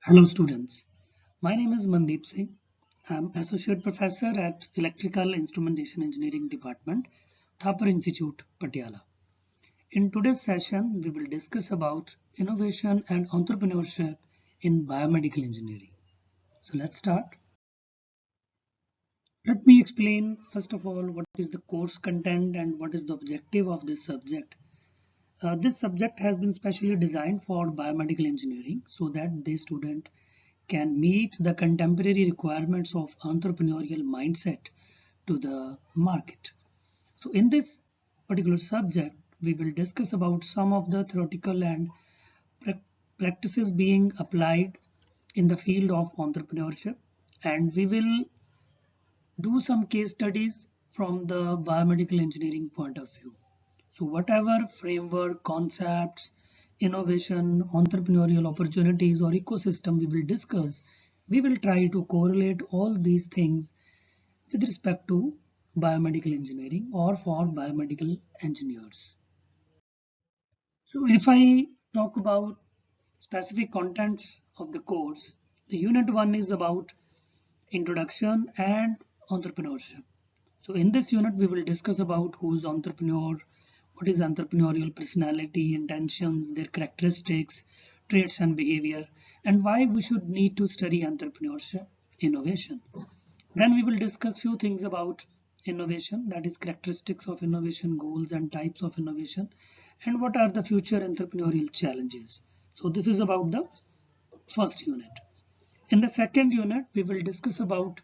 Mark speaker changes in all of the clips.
Speaker 1: Hello students, my name is Mandeep Singh. I am Associate Professor at Electrical Instrumentation Engineering Department, Thapar Institute, Patiala. In today's session, we will discuss about innovation and entrepreneurship in biomedical engineering. So let's start. Let me explain first of all what is the course content and what is the objective of this subject. This subject has been specially designed for biomedical engineering so that the student can meet the contemporary requirements of entrepreneurial mindset to the market. So in this particular subject, we will discuss about some of the theoretical and practices being applied in the field of entrepreneurship, and we will do some case studies from the biomedical engineering point of view. So whatever framework, concepts, innovation, entrepreneurial opportunities or ecosystem we will discuss, we will try to correlate all these things with respect to biomedical engineering or for biomedical engineers. So if I talk about specific contents of the course, the unit 1 is about introduction and entrepreneurship. So in this unit, we will discuss about who's entrepreneur, what is entrepreneurial personality, intentions, their characteristics, traits and behavior, and why we should need to study entrepreneurship, innovation. Then we will discuss few things about innovation, that is characteristics of innovation, goals and types of innovation, and what are the future entrepreneurial challenges. So this is about the first unit. In the second unit, we will discuss about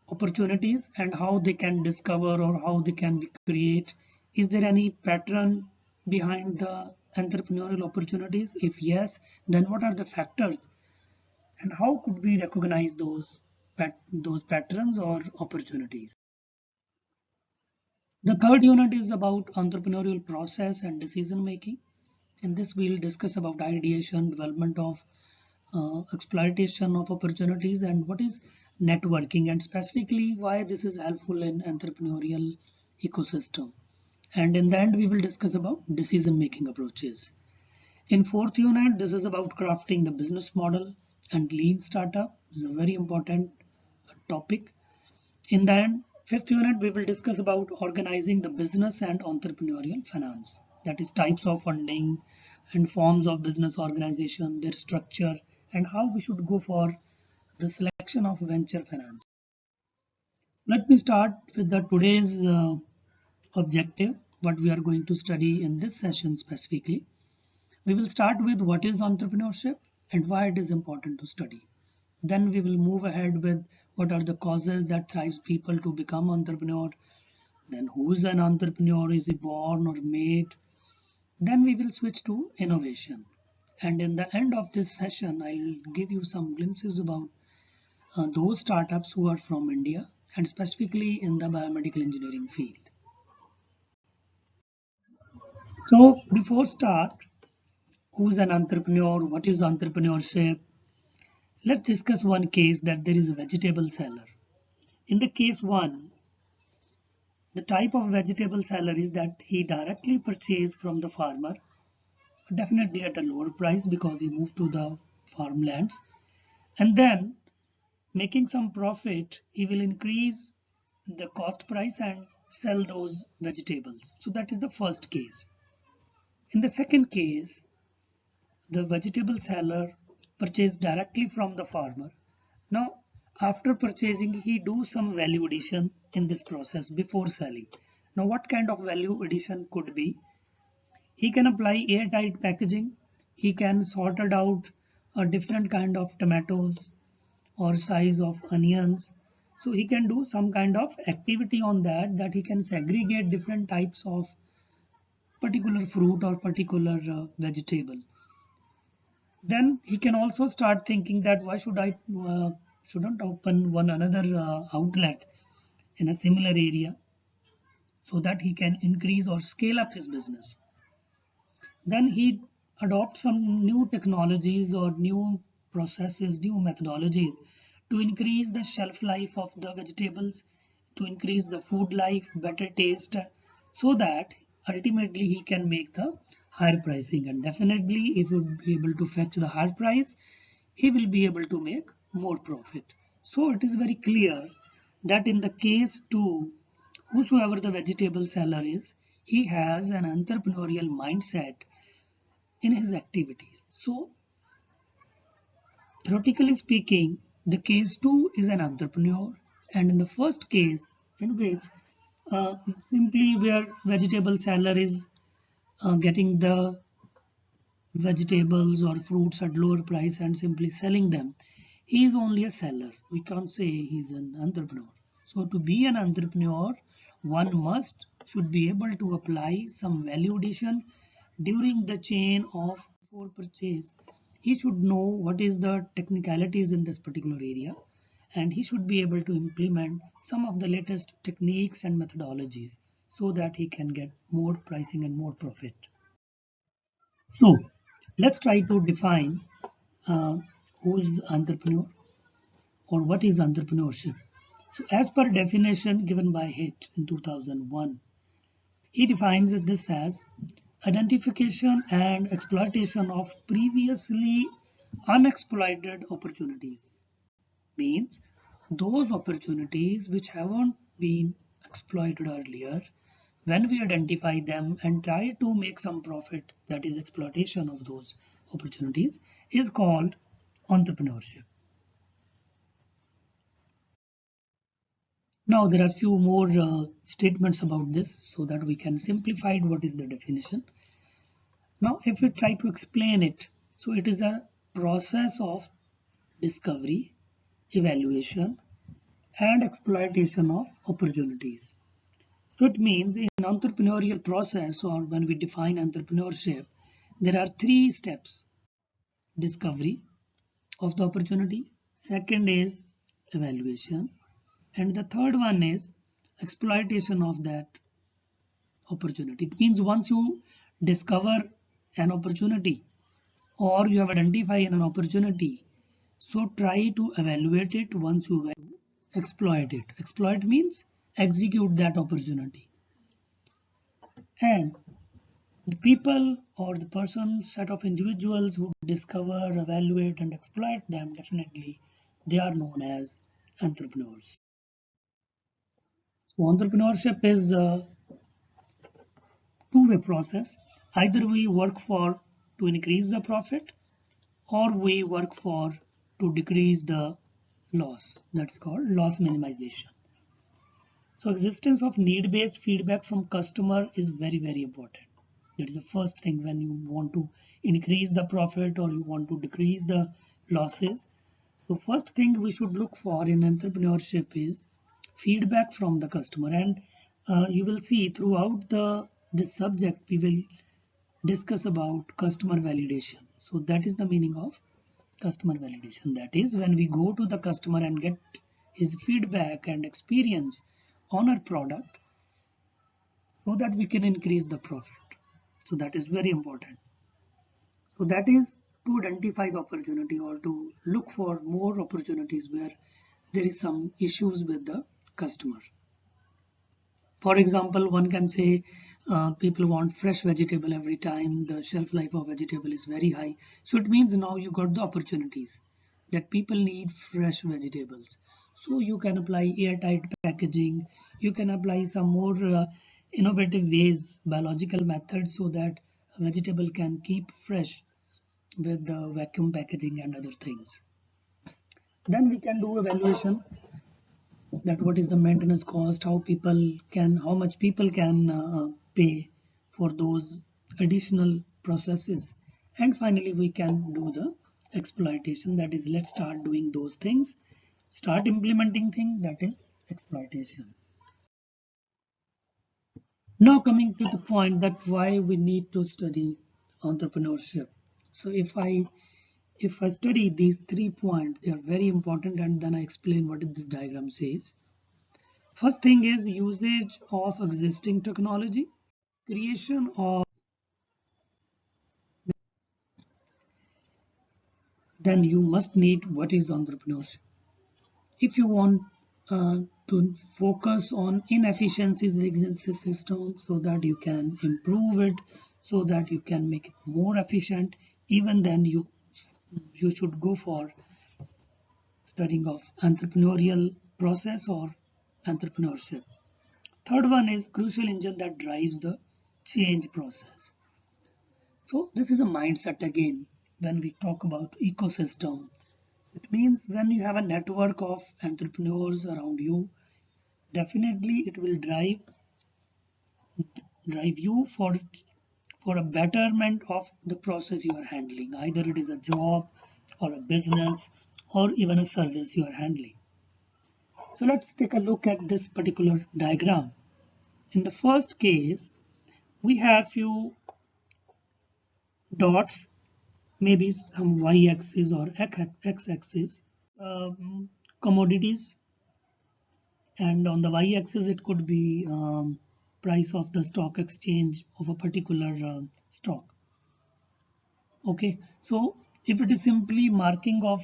Speaker 1: opportunities and how they can discover or how they can be create. Is there any pattern behind the entrepreneurial opportunities? If yes, then what are the factors and how could we recognize those patterns or opportunities? The third unit is about entrepreneurial process and decision making. In this, we'll discuss about ideation, development of exploitation of opportunities, and what is networking, and specifically why this is helpful in entrepreneurial ecosystem. And in the end, we will discuss about decision making approaches. In fourth unit, this is about crafting the business model and lean startup. This is a very important topic. In the end, fifth unit, we will discuss about organizing the business and entrepreneurial finance. That is types of funding and forms of business organization, their structure, and how we should go for the selection of venture finance. Let me start with the today's objective, what we are going to study in this session specifically. We will start with what is entrepreneurship and why it is important to study. Then we will move ahead with what are the causes that drives people to become entrepreneur. Then who is an entrepreneur? Is he born or made? Then we will switch to innovation. And in the end of this session, I'll give you some glimpses about those startups who are from India and specifically in the biomedical engineering field. So before start, who's an entrepreneur? What is entrepreneurship? Let's discuss one case that there is a vegetable seller. In the case one, the type of vegetable seller is that he directly purchased from the farmer, definitely at a lower price because he moved to the farmlands, and then making some profit, he will increase the cost price and sell those vegetables. So that is the first case. In the second case, the vegetable seller purchased directly from the farmer. Now, after purchasing, he do some value addition in this process before selling. Now, what kind of value addition could be? He can apply airtight packaging. He can sort it out a different kind of tomatoes or size of onions. So he can do some kind of activity on that he can segregate different types of particular fruit or particular vegetable. Then he can also start thinking that why should I shouldn't open one another outlet in a similar area so that he can increase or scale up his business. Then he adopts some new technologies or new processes, new methodologies to increase the shelf life of the vegetables, to increase the food life, better taste, so that ultimately he can make the higher pricing. And definitely, if he would be able to fetch the higher price, he will be able to make more profit. So it is very clear that in the case 2, whosoever the vegetable seller is, he has an entrepreneurial mindset in his activities. So theoretically speaking, the case 2 is an entrepreneur, and in the first case, in which simply where vegetable seller is getting the vegetables or fruits at lower price and simply selling them, he is only a seller. We can't say he's an entrepreneur. So to be an entrepreneur, one should be able to apply some value addition during the chain of before purchase. He should know what is the technicalities in this particular area, and he should be able to implement some of the latest techniques and methodologies so that he can get more pricing and more profit. So let's try to define uh, who's entrepreneur or what is entrepreneurship. So as per definition given by Hitt in 2001, he defines this as identification and exploitation of previously unexploited opportunities. Means those opportunities which haven't been exploited earlier, when we identify them and try to make some profit, that is exploitation of those opportunities, is called entrepreneurship. Now there are few more statements about this so that we can simplify what is the definition. Now if we try to explain it, so it is a process of discovery, evaluation and exploitation of opportunities. So it means in entrepreneurial process, or when we define entrepreneurship, there are 3 steps: discovery of the opportunity, second is evaluation, and the third one is exploitation of that opportunity. It means once you discover an opportunity or you have identified an opportunity, so try to evaluate it. Once you exploit it. Exploit means execute that opportunity. And the people or the person, set of individuals who discover, evaluate and exploit them, definitely they are known as entrepreneurs. So entrepreneurship is a two-way process. Either we work for to increase the profit or we work for to decrease the loss. That's called loss minimization. So existence of need-based feedback from customer is very, very important. That is the first thing when you want to increase the profit or you want to decrease the losses. So first thing we should look for in entrepreneurship is feedback from the customer. And you will see throughout this subject we will discuss about customer validation. So that is the meaning of customer validation. That is when we go to the customer and get his feedback and experience on our product so that we can increase the profit. So that is very important. So that is to identify the opportunity or to look for more opportunities where there is some issues with the customer. For example, one can say people want fresh vegetable every time. The shelf life of vegetable is very high. So it means now you got the opportunities that people need fresh vegetables. So you can apply airtight packaging. You can apply some more innovative ways, biological methods, so that a vegetable can keep fresh with the vacuum packaging and other things. Then we can do evaluation, that what is the maintenance cost, how much people can pay for those additional processes, and finally we can do the exploitation, that is let's start doing those things, start implementing things, that is exploitation. Now coming to the point that why we need to study entrepreneurship. So if I study these 3 points, they are very important, and then I explain what this diagram says. First thing is usage of existing technology, creation of, then you must need what is entrepreneurship. If you want to focus on inefficiencies in the existing system so that you can improve it, so that you can make it more efficient, even then you you should go for studying of entrepreneurial process or entrepreneurship. Third one is crucial engine that drives the change process. So this is a mindset again. When we talk about ecosystem, it means when you have a network of entrepreneurs around you, definitely it will drive you for a betterment of the process you are handling. Either it is a job or a business or even a service you are handling. So let's take a look at this particular diagram. In the first case, we have few dots, maybe some y-axis or x-axis, commodities, and on the y-axis it could be price of the stock exchange of a particular stock. Okay, so if it is simply marking of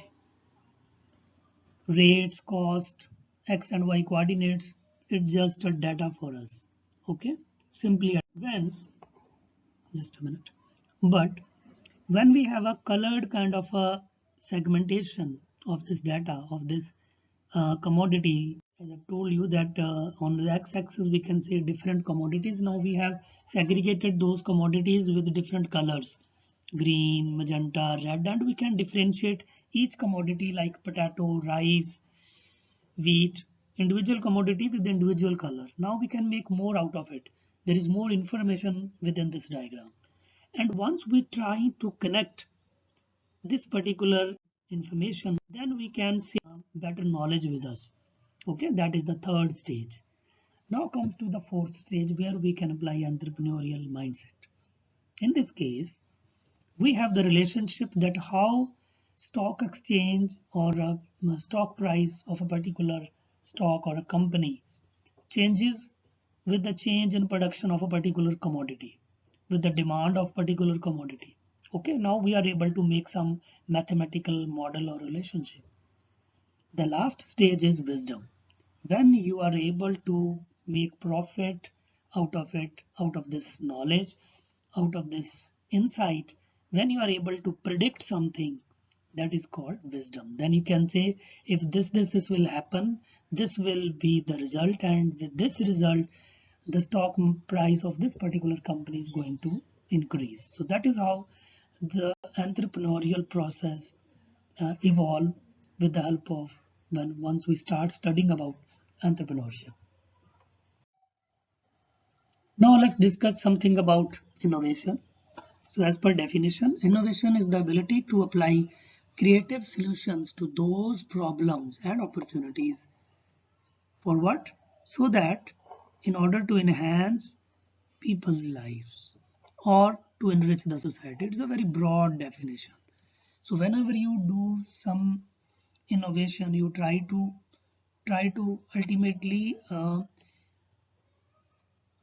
Speaker 1: rates, cost, x and y coordinates, it's just a data for us. Okay, simply advance, just a minute. But when we have a colored kind of a segmentation of this data of this commodity, as I've told you that on the x-axis we can see different commodities. Now we have segregated those commodities with different colors, green, magenta, red, and we can differentiate each commodity like potato, rice, wheat, individual commodity with individual color. Now we can make more out of it. There is more information within this diagram. And once we try to connect this particular information, then we can see better knowledge with us. Okay, that is the third stage. Now comes to the fourth stage where we can apply entrepreneurial mindset. In this case, we have the relationship that how stock exchange or a stock price of a particular stock or a company changes with the change in production of a particular commodity, with the demand of particular commodity. Okay, now we are able to make some mathematical model or relationship. The last stage is wisdom. When you are able to make profit out of it, out of this knowledge, out of this insight, when you are able to predict something, that is called wisdom. Then you can say, if this will happen, this will be the result, and with this result the stock price of this particular company is going to increase. So that is how the entrepreneurial process evolve with the help of once we start studying about entrepreneurship. Now let's discuss something about innovation. So as per definition, innovation is the ability to apply creative solutions to those problems and opportunities. For what? So that in order to enhance people's lives or to enrich the society. It's a very broad definition. So whenever you do some innovation, you try to ultimately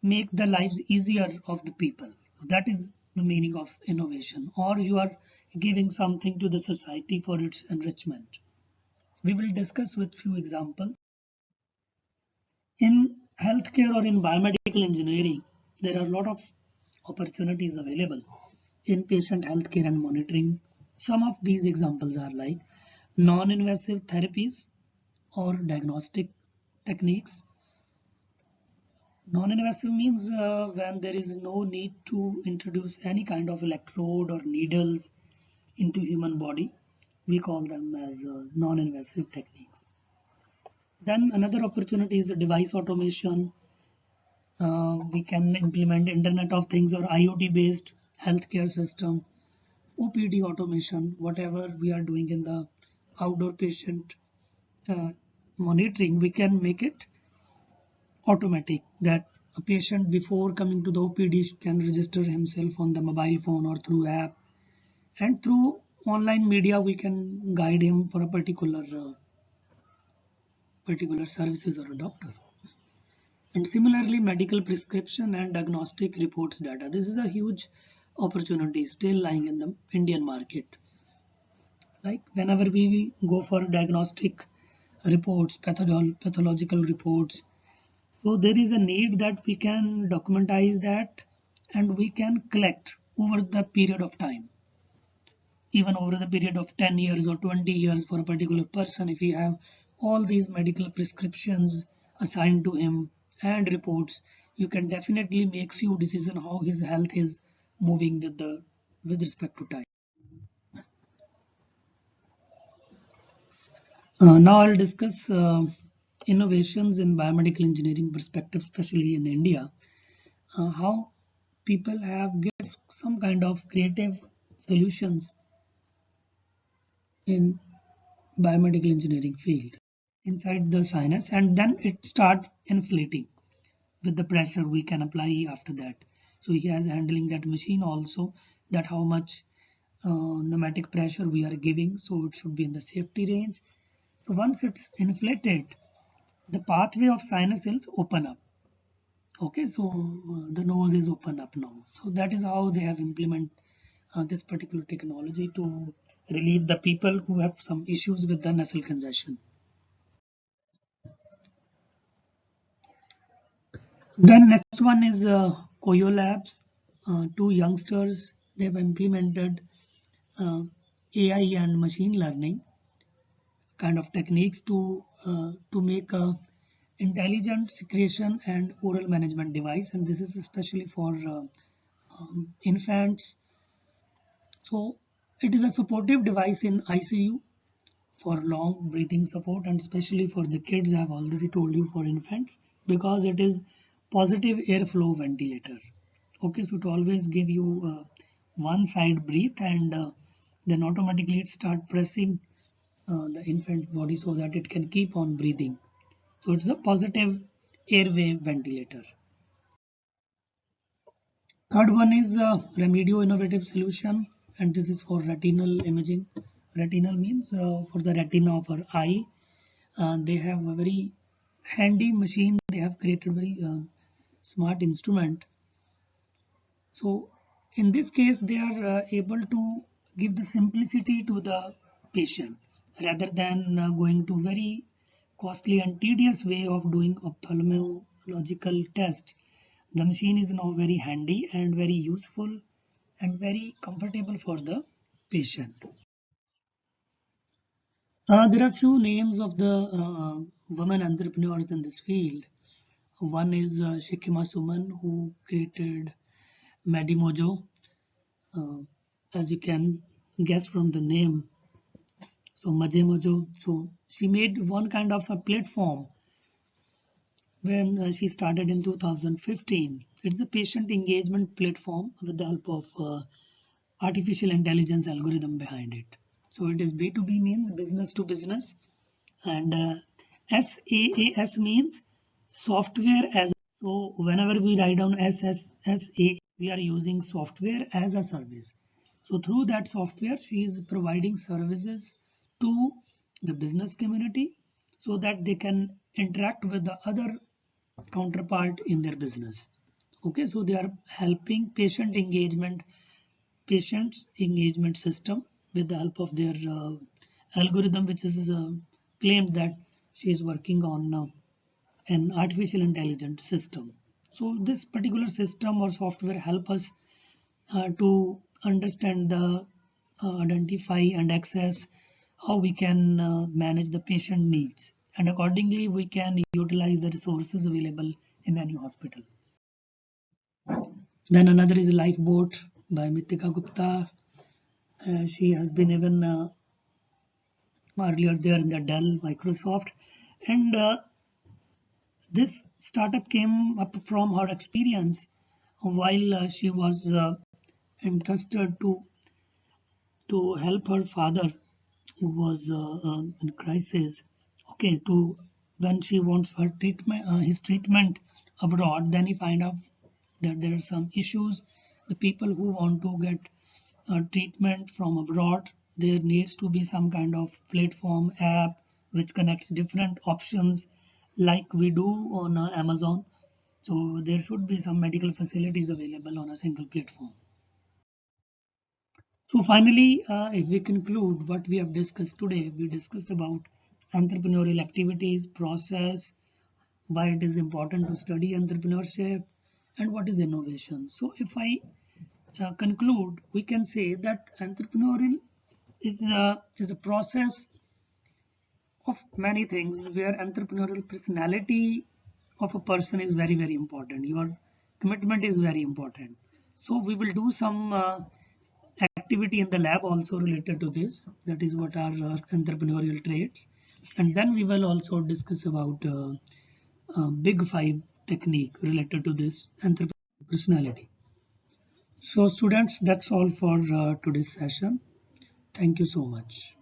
Speaker 1: make the lives easier of the people. That is the meaning of innovation, or you are giving something to the society for its enrichment. We will discuss with few examples. In healthcare or in biomedical engineering, there are a lot of opportunities available in patient healthcare and monitoring. Some of these examples are like non-invasive therapies or diagnostic techniques. Non-invasive means when there is no need to introduce any kind of electrode or needles into human body. We call them as non-invasive techniques. Then another opportunity is the device automation. We can implement Internet of Things or IoT based healthcare system, OPD automation, whatever we are doing in the outdoor patient uh, monitoring, we can make it automatic, that a patient before coming to the OPD can register himself on the mobile phone or through app, and through online media we can guide him for a particular services or a doctor. And similarly, medical prescription and diagnostic reports data. This is a huge opportunity still lying in the Indian market. Like whenever we go for diagnostic reports, pathological reports, so there is a need that we can documentize that and we can collect over the period of time. even over the period of 10 years or 20 years for a particular person, if he have all these medical prescriptions assigned to him and reports, you can definitely make few decisions how his health is moving with respect to time. Now I'll discuss innovations in biomedical engineering perspective, especially in India, how people have give some kind of creative solutions in biomedical engineering field inside the sinus, and then it start inflating with the pressure we can apply after that. So he has handling that machine also, that how much pneumatic pressure we are giving, so it should be in the safety range. So once it's inflated, the pathway of sinus cells open up. Okay, so the nose is open up now. So that is how they have implemented this particular technology to relieve the people who have some issues with the nasal congestion. Then next one is Koyo Labs. Two youngsters, they have implemented uh, AI and machine learning kind of techniques to make a intelligent secretion and oral management device, and this is especially for infants. So it is a supportive device in ICU for long breathing support, and especially for the kids. I have already told you for infants, because it is positive airflow ventilator. Okay, so it always give you one side breathe, and then automatically it start pressing the infant's body so that it can keep on breathing. So it's a positive airway ventilator. Third one is Remedio innovative solution, and this is for retinal imaging. Retinal means for the retina of our eye. They have a very handy machine. They have created very smart instrument. So in this case, they are able to give the simplicity to the patient rather than going to very costly and tedious way of doing ophthalmological test. The machine is now very handy and very useful and very comfortable for the patient. There are few names of the women entrepreneurs in this field. One is Shikima Suman, who created Medimojo, uh, as you can guess from the name. So Majemojo. So she made one kind of a platform when she started in 2015. It's a patient engagement platform with the help of artificial intelligence algorithm behind it. So it is B2B, means business to business, and SaaS means software as. So whenever we write down SSSA, we are using software as a service. So through that software, she is providing services to the business community so that they can interact with the other counterpart in their business. Okay, so they are helping patients engagement system with the help of their algorithm, which is claimed that she is working on an artificial intelligence system. So this particular system or software help us to understand the identify and access how we can manage the patient needs, and accordingly we can utilize the resources available in any hospital. Then another is Lifeboat by Mitika Gupta. She has been even earlier there in the Dell Microsoft, and this startup came up from her experience while she was interested to help her father who was in crisis. Okay, to when she wants her treatment, his treatment abroad, then he find out that there are some issues. The people who want to get treatment from abroad, there needs to be some kind of platform app which connects different options like we do on Amazon. So there should be some medical facilities available on a single platform. So finally, if we conclude what we have discussed today, we discussed about entrepreneurial activities, process, why it is important to study entrepreneurship, and what is innovation. So if I conclude, we can say that entrepreneurial is a process of many things where entrepreneurial personality of a person is very, very important. Your commitment is very important. So we will do some activity in the lab also related to this. That is what are entrepreneurial traits. And then we will also discuss about big five technique related to this entrepreneurial personality. So students, that's all for today's session. Thank you so much.